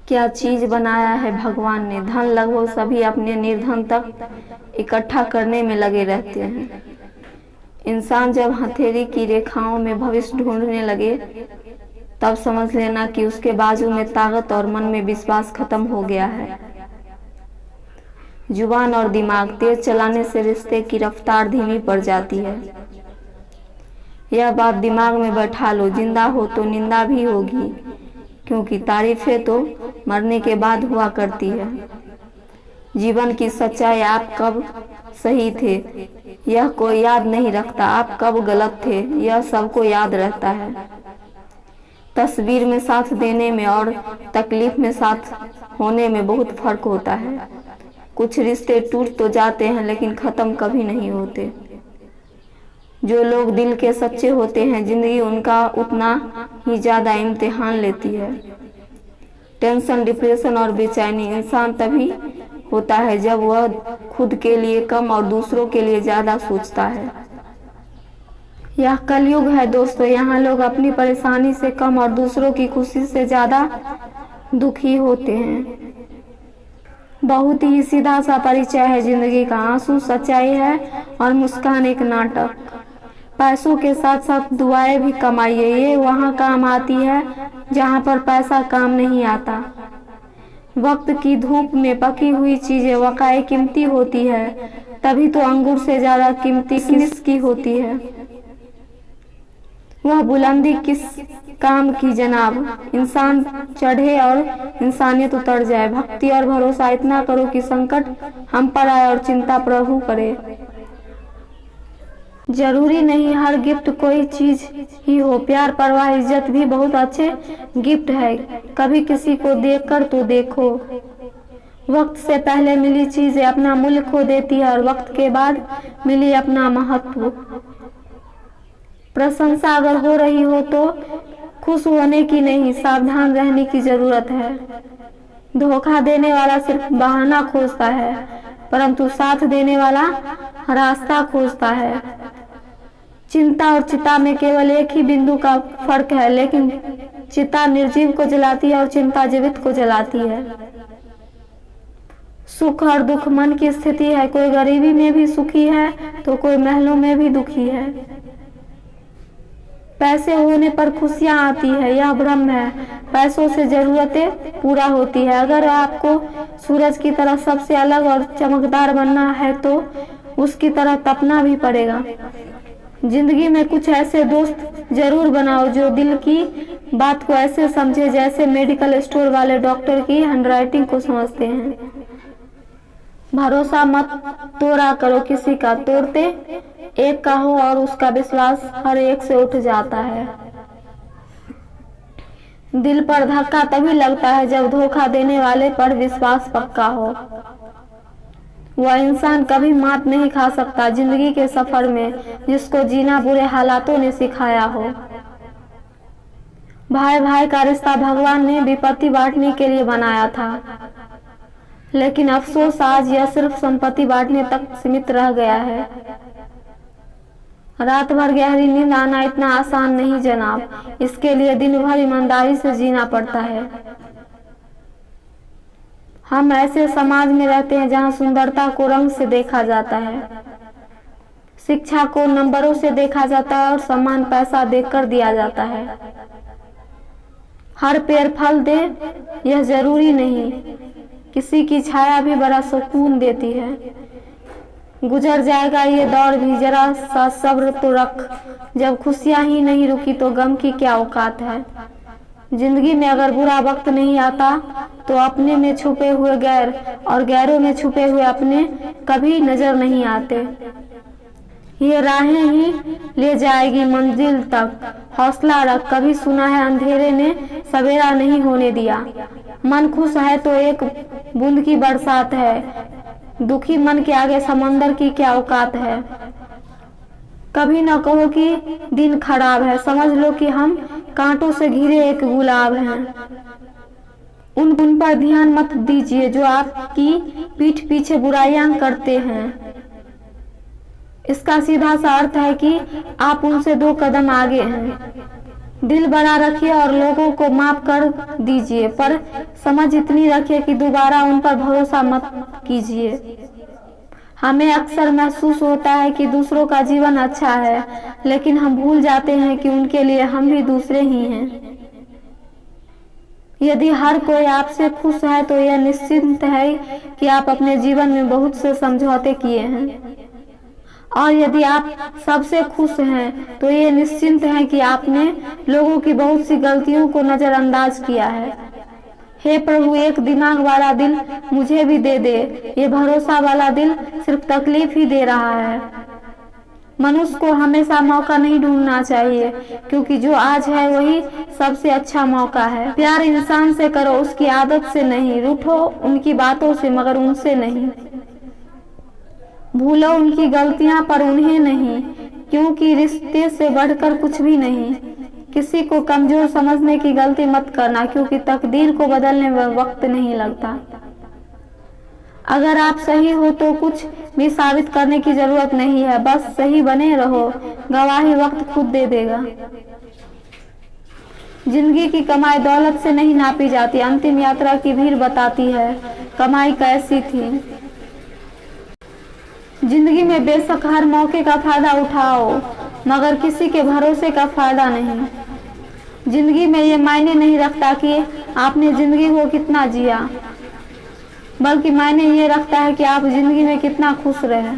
क्या चीज बनाया है भगवान ने। धन लगभग सभी अपने निर्धन तक इकट्ठा करने में लगे रहते हैं। इंसान जब हथेली की रेखाओं में भविष्य ढूंढने लगे तब समझ लेना कि उसके बाजू में ताकत और मन में विश्वास खत्म हो गया है। जुबान और दिमाग तेज चलाने से रिश्ते की रफ्तार धीमी पड़ जाती है। यह बात दिमाग में बैठा लो, जिंदा हो तो निंदा भी होगी, क्योंकि तारीफें तो मरने के बाद हुआ करती है। जीवन की सच्चाई आप कब सही थे यह कोई याद नहीं रखता, आप कब गलत थे यह सबको याद रहता है। तस्वीर में साथ देने में और तकलीफ में साथ होने में बहुत फर्क होता है। कुछ रिश्ते टूट तो जाते हैं लेकिन खत्म कभी नहीं होते। जो लोग दिल के सच्चे होते हैं जिंदगी उनका उतना ही ज्यादा इम्तिहान लेती है। टेंशन, डिप्रेशन और बेचैनी इंसान तभी होता है जब वह खुद के लिए कम और दूसरों के लिए ज्यादा सोचता है। यह कलयुग है दोस्तों, यहाँ लोग अपनी परेशानी से कम और दूसरों की खुशी से ज्यादा दुखी होते हैं। बहुत ही सीधा सा परिचय है जिंदगी का। आंसू सच्चाई है और मुस्कान एक नाटक। पैसों के साथ साथ दुआएं भी कमाइए, ये वहाँ काम आती है जहाँ पर पैसा काम नहीं आता। वक्त की धूप में पकी हुई चीजें वकाए कीमती होती है, तभी तो अंगूर से ज्यादा कीमती किसकी होती है। वह बुलंदी किस काम की जनाब, इंसान चढ़े और इंसानियत उतर जाए। भक्ति और भरोसा इतना करो कि संकट हम पर आए और चिंता प्रभु करे। जरूरी नहीं हर गिफ्ट कोई चीज ही हो, प्यार, परवाह, इज्जत भी बहुत अच्छे गिफ्ट है। कभी किसी को देखकर तो देखो। वक्त से पहले मिली चीजें अपना मूल्य खो देती है और वक्त के बाद मिली अपना महत्व। प्रशंसा अगर हो रही हो तो खुश होने की नहीं, सावधान रहने की जरूरत है। धोखा देने वाला सिर्फ बहाना खोजता है, परंतु साथ देने वाला रास्ता खोजता है। चिंता और चिता में केवल एक ही बिंदु का फर्क है, लेकिन चिता निर्जीव को जलाती है और चिंता जीवित को जलाती है। सुख और दुख मन की स्थिति है। कोई गरीबी में भी सुखी है तो कोई महलों में भी दुखी है। पैसे होने पर खुशियां आती है, यह भ्रम है। पैसों से जरूरतें पूरा होती है। अगर आपको सूरज की तरह सबसे अलग और चमकदार बनना है तो उसकी तरह तपना भी पड़ेगा। जिंदगी में कुछ ऐसे दोस्त जरूर बनाओ जो दिल की बात को ऐसे समझे जैसे मेडिकल स्टोर वाले डॉक्टर की हैंडराइटिंग को समझते हैं। भरोसा मत तोड़ा करो किसी का, तोड़ते एक का हो और उसका विश्वास हर एक से उठ जाता है। दिल पर धक्का तभी लगता है जब धोखा देने वाले पर विश्वास पक्का हो। वह इंसान कभी मात नहीं खा सकता जिंदगी के सफर में जिसको जीना बुरे हालातों ने सिखाया हो। भाई भाई का रिश्ता भगवान ने विपत्ति बांटने के लिए बनाया था, लेकिन अफसोस आज यह सिर्फ संपत्ति बांटने तक सीमित रह गया है। रात भर गहरी नींद आना इतना आसान नहीं जनाब, इसके लिए दिन भर ईमानदारी से जीना पड़ता है। हम ऐसे समाज में रहते हैं जहां सुंदरता को रंग से देखा जाता है, शिक्षा को नंबरों से देखा जाता है और सम्मान पैसा देकर दिया जाता है। हर पेड़ फल दे यह जरूरी नहीं, किसी की छाया भी बड़ा सुकून देती है। गुजर जाएगा ये दौर भी, जरा सा सब्र तो रख। जब खुशियां ही नहीं रुकी तो गम की क्या औकात है। जिंदगी में अगर बुरा वक्त नहीं आता तो अपने में छुपे हुए गैर और गैरों में छुपे हुए अपने कभी नजर नहीं आते। ये राहें ही ले जाएगी मंजिल तक, हौसला रख। कभी सुना है अंधेरे ने सवेरा नहीं होने दिया। मन खुश है तो एक बूंद की बरसात है, दुखी मन के आगे समंदर की क्या औकात है। कभी न कहो कि दिन खराब है, समझ लो कि हम कांटों से घिरे एक गुलाब हैं। उन पर ध्यान मत दीजिए जो आपकी पीठ पीछे बुराइयां करते हैं। इसका सीधा सा अर्थ है कि आप उनसे 2 कदम आगे हैं। दिल बड़ा रखिए और लोगों को माफ कर दीजिए, पर समझ इतनी रखिए कि दोबारा उन पर भरोसा मत कीजिए। हमें अक्सर महसूस होता है कि दूसरों का जीवन अच्छा है, लेकिन हम भूल जाते हैं कि उनके लिए हम भी दूसरे ही हैं। यदि हर कोई आपसे खुश है तो यह निश्चिंत है कि आप अपने जीवन में बहुत से समझौते किए हैं, और यदि आप सबसे खुश हैं तो ये निश्चिंत है कि आपने लोगों की बहुत सी गलतियों को नजरअंदाज किया है। हे प्रभु, एक दिमाग वाला दिल मुझे भी दे दे। ये भरोसा वाला दिल सिर्फ तकलीफ ही दे रहा है। मनुष्य को हमेशा मौका नहीं ढूंढना चाहिए, क्योंकि जो आज है वही सबसे अच्छा मौका है। प्यार इंसान से करो, उसकी आदत से नहीं। रूठो उनकी बातों से, मगर उनसे नहीं। भूलो उनकी गलतियां, पर उन्हें नहीं, क्योंकि रिश्ते से बढ़कर कुछ भी नहीं। किसी को कमजोर समझने की गलती मत करना, क्योंकि तकदीर को बदलने में वक्त नहीं लगता। अगर आप सही हो तो कुछ भी साबित करने की जरूरत नहीं है, बस सही बने रहो। गवाही वक्त खुद दे देगा। जिंदगी की कमाई दौलत से नहीं नापी जाती। अंतिम यात्रा की भीड़ बताती है कमाई कैसी थी। जिंदगी में बेशक हर मौके का फायदा उठाओ, मगर किसी के भरोसे का फायदा नहीं। जिंदगी में ये मायने नहीं रखता कि आपने जिंदगी को कितना जिया, बल्कि मायने ये रखता है कि आप जिंदगी में कितना खुश रहे।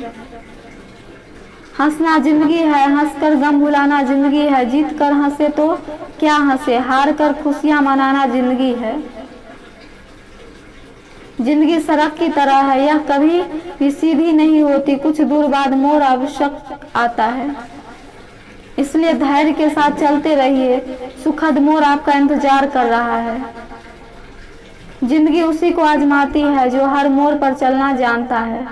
हंसना जिंदगी है, हंसकर गम भुलाना जिंदगी है। जीत कर हंसे तो क्या हंसे, हार कर खुशियां मनाना जिंदगी है। जिंदगी सड़क की तरह है, यह कभी भी सीधी नहीं होती। कुछ दूर बाद मोड़ आवश्यक आता है, इसलिए धैर्य के साथ चलते रहिए। सुखद मोड़ आपका इंतजार कर रहा है। जिंदगी उसी को आजमाती है जो हर मोड़ पर चलना जानता है।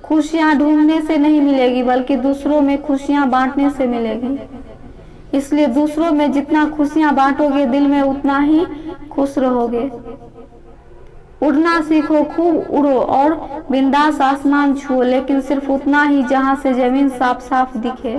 खुशियां ढूंढने से नहीं मिलेगी, बल्कि दूसरों में खुशियां बांटने से मिलेगी। इसलिए दूसरों में जितना खुशियां बांटोगे, दिल में उतना ही खुश रहोगे। उड़ना सीखो, खूब उड़ो और बिंदास आसमान छुओ, लेकिन सिर्फ उतना ही जहां से जमीन साफ साफ दिखे।